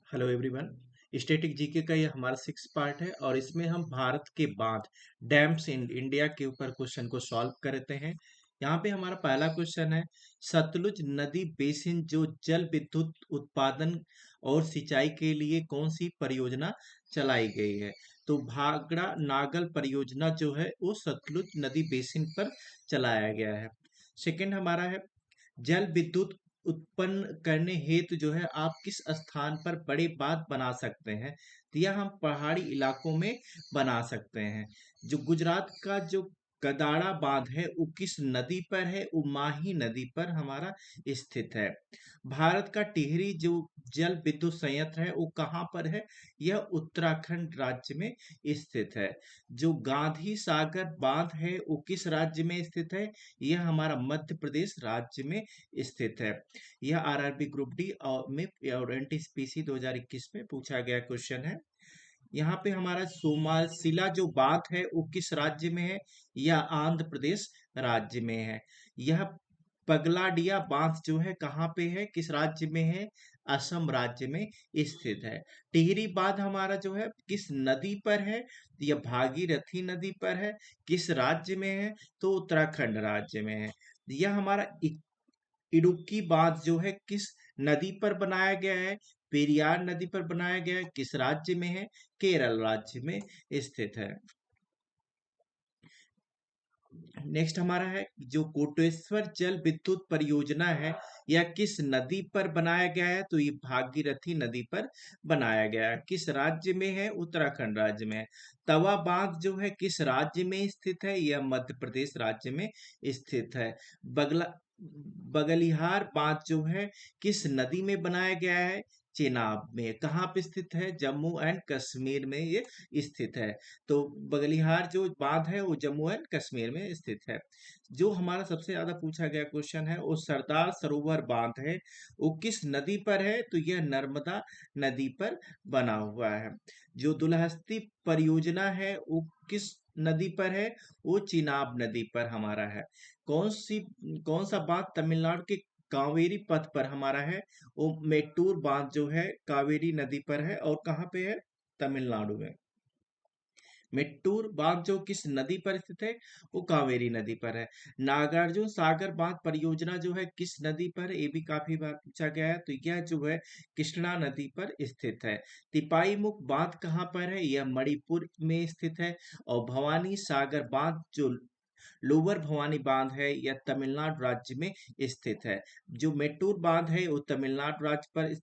Hello everyone. Static GK का ये हमारा 6 पार्ट है और इसमें हम भारत के बांध डैम्स इन इंडिया के ऊपर क्वेश्चन को सॉल्व करते हैं। यहाँ पे हमारा पहला क्वेश्चन है, सतलुज नदी बेसिन जो जल विद्युत उत्पादन और सिंचाई के लिए कौन सी परियोजना चलाई गई है। तो भाखड़ा नागल परियोजना जो है वो सतलुज नदी बेसिन पर चलाया गया है। सेकंड हमारा है, जल विद्युत उत्पन्न करने हेतु जो है आप किस स्थान पर बड़े बांध बना सकते हैं। तो यह हम पहाड़ी इलाकों में बना सकते हैं। जो गुजरात का जो कदाड़ा बांध है वो किस नदी पर है, वो माही नदी पर हमारा स्थित है। भारत का टिहरी जो जल विद्युत संयंत्र है वो कहाँ पर है, यह उत्तराखंड राज्य में स्थित है। जो गांधी सागर बांध है वो किस राज्य में स्थित है, यह हमारा मध्य प्रदेश राज्य में स्थित है। यह आरआरबी ग्रुप डी और में और एनटीपीसी 2021 में पूछा गया क्वेश्चन है। यहाँ पे हमारा सोमाशिला जो बांध है वो किस राज्य में है, यह आंध्र प्रदेश राज्य में है। यह पगलाडिया बांध जो है कहाँ पे है, किस राज्य में है, असम राज्य में स्थित है। टिहरी बांध हमारा जो है किस नदी पर है, यह भागीरथी नदी पर है। किस राज्य में है, तो उत्तराखंड राज्य में है। यह हमारा इडुक्की बांध जो है किस नदी पर बनाया गया है, पेरियार नदी पर बनाया गया है। किस राज्य में है, केरल राज्य में स्थित है। नेक्स्ट हमारा है, जो कोटेश्वर जल विद्युत परियोजना है यह किस नदी पर बनाया गया है, तो ये भागीरथी नदी पर बनाया गया है। किस राज्य में है, उत्तराखंड राज्य में है। तवा बांध जो है किस राज्य में स्थित है, यह मध्य प्रदेश राज्य में स्थित है। बगला बगलिहार बांध जो है किस नदी में बनाया गया है, चेनाब में। कहाँ पे स्थित है, जम्मू एंड कश्मीर में ये स्थित है। तो बगलिहार जो बांध है वो जम्मू एंड कश्मीर में स्थित है। जो हमारा सबसे ज्यादा पूछा गया क्वेश्चन है वो सरदार सरोवर बांध है, वो किस नदी पर है, तो यह नर्मदा नदी पर बना हुआ है। जो दुलहस्ती परियोजना है वो किस नदी पर है, वो चिनाब नदी पर हमारा है। कौन सी कौन सा बांध तमिलनाडु के कावेरी पथ पर हमारा है, वो मेट्टूर बांध जो है कावेरी नदी पर है और कहाँ पे है, तमिलनाडु में। मेट्टूर बांध जो किस नदी पर स्थित है, वो कावेरी नदी पर है। नागार्जुन सागर बांध परियोजना जो है किस नदी पर है, ये भी काफी बार पूछा गया है, तो यह जो है कृष्णा नदी पर स्थित है। तिपाई मुख बांध कहाँ पर है, यह मणिपुर में स्थित है। और भवानी सागर बांध जो लोअर भवानी बांध है यह तमिलनाडु राज्य में स्थित है। जो मेट्टूर बांध है वो तमिलनाडु राज्य पर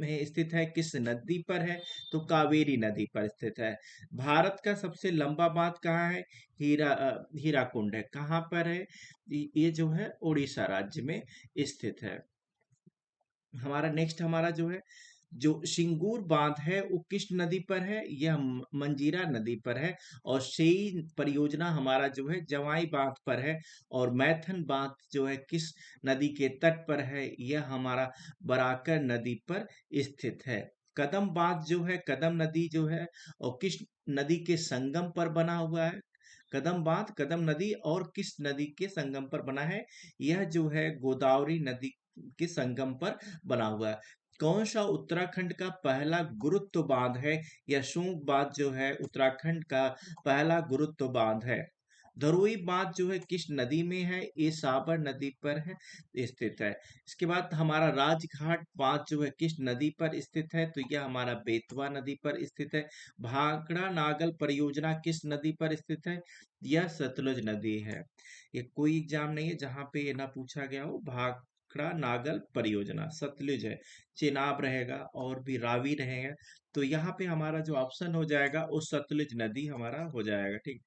में स्थित है। किस नदी पर है, तो कावेरी नदी पर स्थित है। भारत का सबसे लंबा बांध कहाँ है, हीराकुंड है। कहाँ पर है, ये जो है उड़ीसा राज्य में स्थित है। हमारा नेक्स्ट हमारा जो है, जो सिंगूर बांध है वो किस नदी पर है, यह मंजीरा नदी पर है। और शेई परियोजना हमारा जो है जवाई बांध पर है। और मैथन बांध जो है किस नदी के तट पर है, यह हमारा बराकर नदी पर स्थित है। कदम बांध जो है, कदम नदी जो है और किस नदी के संगम पर बना हुआ है। कदम बांध कदम नदी और किस नदी के संगम पर बना है, यह जो है गोदावरी नदी के संगम पर बना हुआ है। कौन सा उत्तराखंड का पहला गुरुत्व बांध है, यह शोक बांध जो है उत्तराखंड का पहला गुरुत्व बांध है। धरोई बांध जो है किस नदी में है, ये साबर नदी पर है स्थित है। इसके बाद हमारा राजघाट बांध जो है किस नदी पर स्थित है, तो यह हमारा बेतवा नदी पर स्थित है। भाखड़ा नागल परियोजना किस नदी पर स्थित है, यह सतलुज नदी है। ये कोई एग्जाम नहीं है जहां पे ये ना पूछा गया हो। भाखड़ा नागल परियोजना सतलुज है। चेनाब रहेगा और भी रावी रहेगा। तो यहाँ पे हमारा जो ऑप्शन हो जाएगा वो सतलुज नदी हमारा हो जाएगा। ठीक।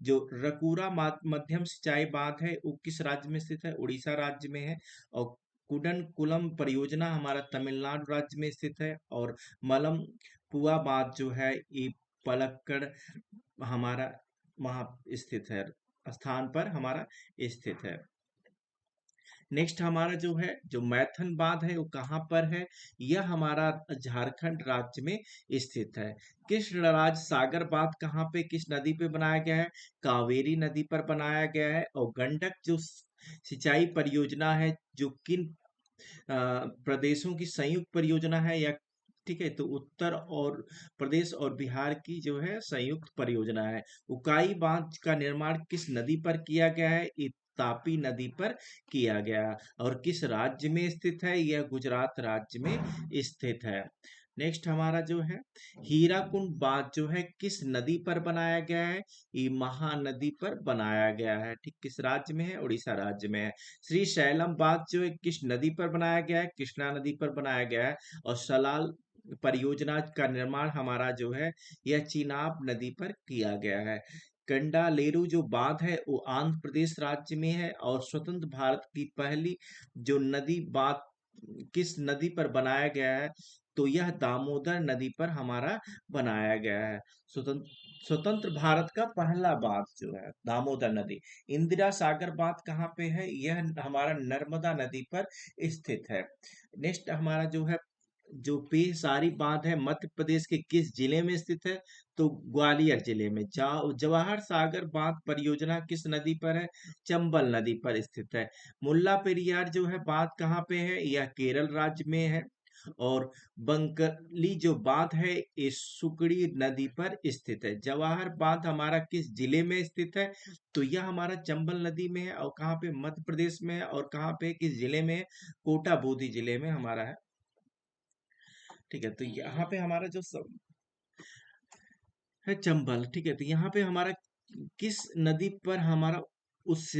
जो रकुरा मध्यम सिंचाई बांध है वो किस राज्य में स्थित है, उड़ीसा राज्य में है। और कुडन कुलम परियोजना हमारा तमिलनाडु राज्य में स्थित है। और मलम पुआ बांध जो है ये पलक्कड़ हमारा वहाँ स्थित है, स्थान पर हमारा स्थित है। नेक्स्ट हमारा जो है, जो मैथन बांध है वो कहाँ पर है, यह हमारा झारखंड राज्य में स्थित है। कृष्णराज सागर बांध कहाँ पे किस नदी पे बनाया गया है, कावेरी नदी पर बनाया गया है। और गंडक जो सिंचाई परियोजना है जो किन प्रदेशों की संयुक्त परियोजना है, या ठीक है, तो उत्तर और प्रदेश और बिहार की जो है संयुक्त परियोजना है। उकाई बांध का निर्माण किस नदी पर किया गया है? ये तापी नदी पर किया गया है। और किस राज्य में स्थित है? यह गुजरात राज्य में स्थित है। नेक्स्ट हमारा जो है हीराकुंड बांध जो है किस नदी पर बनाया गया है? ये महानदी पर बनाया गया है। ठीक, किस राज्य में है? उड़ीसा राज्य में है। श्री शैलम बांध जो है किस नदी पर बनाया गया है? कृष्णा नदी पर बनाया गया है। और सलाल परियोजना का निर्माण हमारा जो है यह चिनाब नदी पर किया गया है। कंडालेरू जो बांध है वो आंध्र प्रदेश राज्य में है। और स्वतंत्र भारत की पहली जो नदी बांध किस नदी पर बनाया गया है? तो यह दामोदर नदी पर हमारा बनाया गया है। स्वतंत्र स्वतंत्र भारत का पहला बांध जो है दामोदर नदी। इंदिरा सागर बांध कहाँ पे है? यह हमारा नर्मदा नदी पर स्थित है। नेक्स्ट हमारा जो है जो पेशसारी बांध है मध्य प्रदेश के किस जिले में स्थित है? तो ग्वालियर जिले में। जवाहर सागर बांध परियोजना किस नदी पर है? चंबल नदी पर स्थित है। मुल्ला पेरियार जो है बांध कहाँ पे है? यह केरल राज्य में है। और बंकली जो बांध है ये सुकड़ी नदी पर स्थित है। जवाहर बांध हमारा किस जिले में स्थित है? तो यह हमारा चंबल नदी में है। और कहाँ पे? मध्य प्रदेश में है। और कहाँ पे? किस जिले में है? कोटा बूंदी जिले में हमारा है। ठीक है, तो यहाँ पे हमारा जो सब है चंबल। ठीक है, तो यहाँ पे हमारा किस नदी पर हमारा उस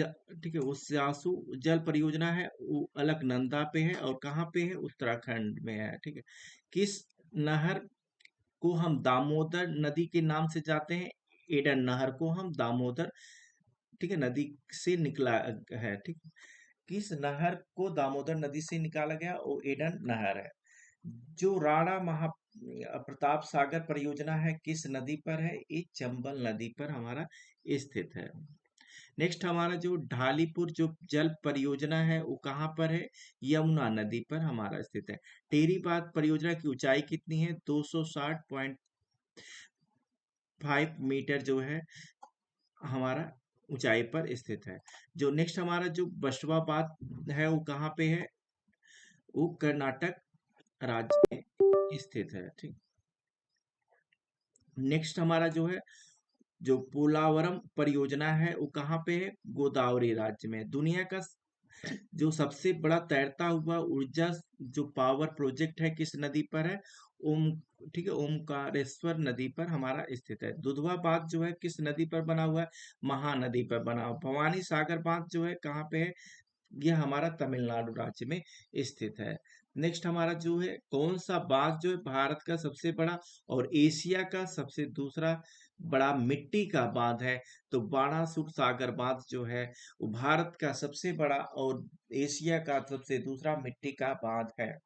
ठीक है उस्यासु जल परियोजना है वो अलकनंदा पे है। और कहाँ पे है? उत्तराखंड में है। ठीक है, किस नहर को हम दामोदर नदी के नाम से जाते हैं? एडन नहर को हम दामोदर ठीक है नदी से निकला है। ठीक, किस नहर को दामोदर नदी से निकाला गया? वो एडन नहर है। जो राणा महा प्रताप सागर परियोजना है किस नदी पर है? ये चंबल नदी पर हमारा स्थित है। नेक्स्ट हमारा जो ढालीपुर जो जल परियोजना है वो कहाँ पर है? यमुना नदी पर हमारा स्थित है। टेरी बांध परियोजना की ऊंचाई कितनी है? 260.5 मीटर जो है हमारा ऊंचाई पर स्थित है। जो नेक्स्ट हमारा जो बसवा बांध है वो कहाँ पे है? वो कर्नाटक राज्य में स्थित है। ठीक, नेक्स्ट हमारा जो है जो पोलावरम परियोजना है वो कहाँ पे है? गोदावरी राज्य में। दुनिया का जो सबसे बड़ा तैरता हुआ ऊर्जा जो पावर प्रोजेक्ट है किस नदी पर है? ओम ठीक है ओमकारेश्वर नदी पर हमारा स्थित है। दुधवा बांध जो है किस नदी पर बना हुआ है? महानदी पर बना हुआ। भवानी सागर बांध जो है कहाँ पे है? यह हमारा तमिलनाडु राज्य में स्थित है। नेक्स्ट हमारा जो है कौन सा बांध जो है भारत का सबसे बड़ा और एशिया का सबसे दूसरा बड़ा मिट्टी का बांध है? तो बाणासुर सागर बांध जो है वो भारत का सबसे बड़ा और एशिया का सबसे दूसरा मिट्टी का बांध है।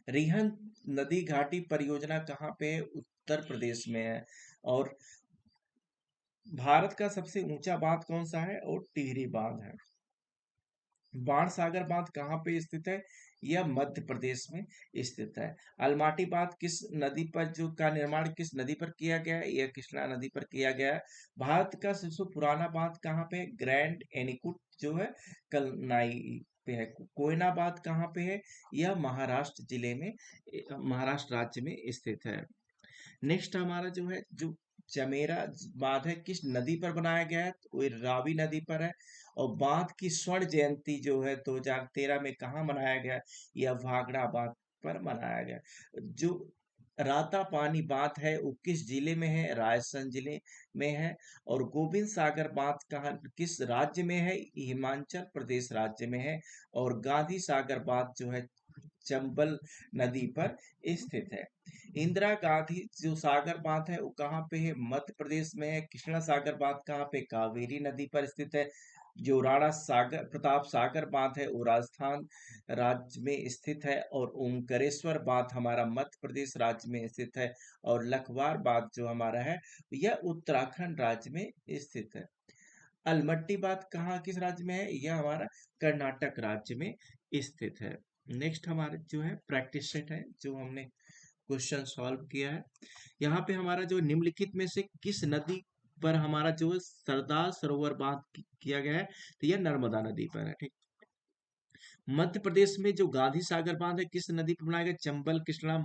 रिहंद नदी घाटी परियोजना कहाँ पे है? उत्तर प्रदेश में है। और भारत का सबसे ऊंचा बांध कौन सा है? और टिहरी बांध है। बाणसागर बांध कहाँ पे स्थित है? यह मध्य प्रदेश में स्थित है। अलमाटी बांध किस नदी पर जो का निर्माण किस नदी पर किया गया है? यह कृष्णा नदी पर किया गया है। भारत का सबसे पुराना बांध कहाँ पे है? ग्रैंड एनीकट जो है कलनाई पे है। कोयना बांध कहाँ पे है? यह महाराष्ट्र जिले में महाराष्ट्र राज्य में स्थित है। नेक्स्ट हमारा जो है जो चमेरा बांध है किस नदी पर बनाया गया है? तो ये रावी नदी पर है। और बांध की स्वर्ण जयंती जो है 2013 में कहाँ मनाया गया? यह भाखड़ा बांध पर मनाया गया। जो राता पानी बांध है वो किस जिले में है? राजस्थान जिले में है। और गोविंद सागर बांध कहाँ किस राज्य में है? हिमाचल प्रदेश राज्य में है। और गांधी सागर बांध जो है चंबल नदी पर स्थित है। इंदिरा गांधी जो सागर बांध है वो कहाँ पे है? मध्य प्रदेश में है। कृष्णा सागर बांध कहाँ पे? कावेरी नदी पर स्थित है। जो राणा सागर प्रताप सागर बांध है वो राजस्थान राज्य में स्थित है। और ओमकारेश्वर बांध हमारा मध्य प्रदेश राज्य में स्थित है। और लखवार बांध जो हमारा है यह उत्तराखंड राज्य में स्थित है। अलमट्टी बांध कहाँ किस राज्य में है? यह हमारा कर्नाटक राज्य में स्थित है। नेक्स्ट हमारे जो है प्रैक्टिस सेट है जो हमने क्वेश्चन सॉल्व किया है। यहाँ पे हमारा जो निम्नलिखित में से किस नदी पर हमारा जो है सरदार सरोवर बांध किया गया है? तो यह नर्मदा नदी पर है। ठीक, मध्य प्रदेश में जो गांधी सागर बांध है किस नदी पर बनाया गया? चंबल, कृष्णा,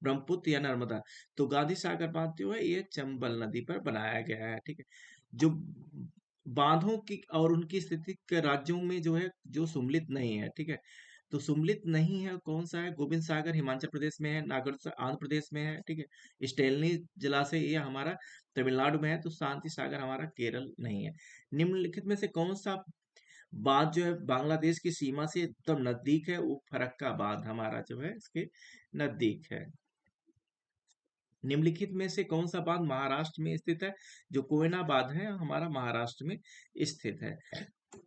ब्रह्मपुत्र या नर्मदा? तो गांधी सागर बांध जो है ये चंबल नदी पर बनाया गया है, ठीक है। जो बांधों की और उनकी स्थिति के राज्यों में जो है जो सुमलित नहीं है, ठीक है। तो सुमलित नहीं है कौन सा है? गोविंद सागर हिमाचल प्रदेश में है, नागार्जुन आंध्र प्रदेश में है, ठीक है। स्टेलनी जलाशय ये हमारा तमिलनाडु में है, तो शांति सागर हमारा केरल नहीं है। निम्नलिखित में से कौन सा बांध जो है बांग्लादेश की सीमा से एकदम नजदीक है? वो फरक्का बांध हमारा जो है इसके नजदीक है। निम्नलिखित में से कौन सा बांध महाराष्ट्र में स्थित है? जो कोयना बांध है हमारा महाराष्ट्र में स्थित है।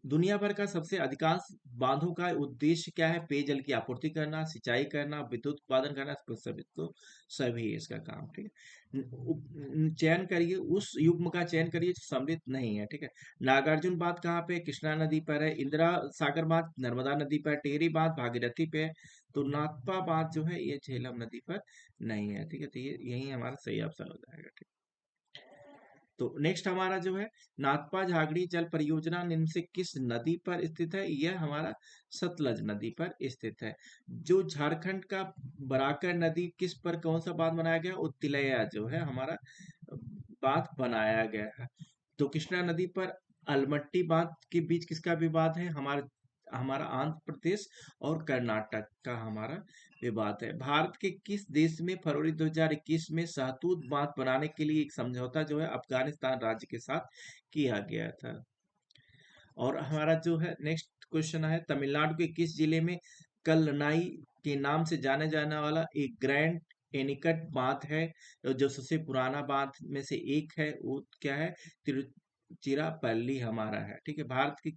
दुनिया भर का सबसे अधिकांश बांधों का उद्देश्य क्या है? पेयजल की आपूर्ति करना, सिंचाई करना, विद्युत उत्पादन करना, सभी तो सभी इसका काम, ठीक है। चयन करिए, उस युग्म का चयन करिए जो सम्मिलित नहीं है, ठीक है। नागार्जुन बांध कहाँ पे? कृष्णा नदी पर है। इंदिरा सागर बांध नर्मदा नदी पर। टिहरी बांध भागीरथी पे है। तो नाथपा बांध जो है ये झेलम नदी पर नहीं है, ठीक है। तो ये यही हमारा सही ऑप्शन हो जाएगा, ठीक। तो नेक्स्ट हमारा जो है नाथपा झागड़ी जल परियोजना निम्न से किस नदी पर स्थित है? यह हमारा सतलज नदी पर स्थित है। जो झारखंड का बराकर नदी किस पर कौन सा बांध बनाया गया? तिलैया जो है हमारा बांध बनाया गया है। तो कृष्णा नदी पर अलमट्टी बांध के बीच किसका विवाद है? हमारा हमारा आंध्र प्रदेश और कर्नाटक का हमारा विवाद है। भारत के किस देश में फरवरी 2021 में शाहतूत बांध बनाने के लिए एक समझौता जो है अफगानिस्तान राज्य के साथ किया गया था? और हमारा जो है नेक्स्ट क्वेश्चन है तमिलनाडु के किस जिले में कल्लनाई के नाम से जाने जाने वाला एक ग्रैंड एनिकट बांध है? जो सबसे पुराना बांध में से एक है वो क्या है? तिरुचिरापल्ली हमारा है, ठीक है। भारत के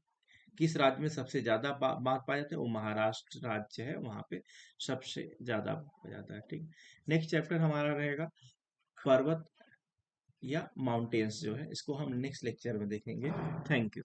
किस राज्य में सबसे ज्यादा बांध पाए जाते हैं? वो महाराष्ट्र राज्य है, वहां पे सबसे ज्यादा पाया जाता है, ठीक। नेक्स्ट चैप्टर हमारा रहेगा पर्वत या माउंटेन्स जो है, इसको हम नेक्स्ट लेक्चर में देखेंगे। Thank you.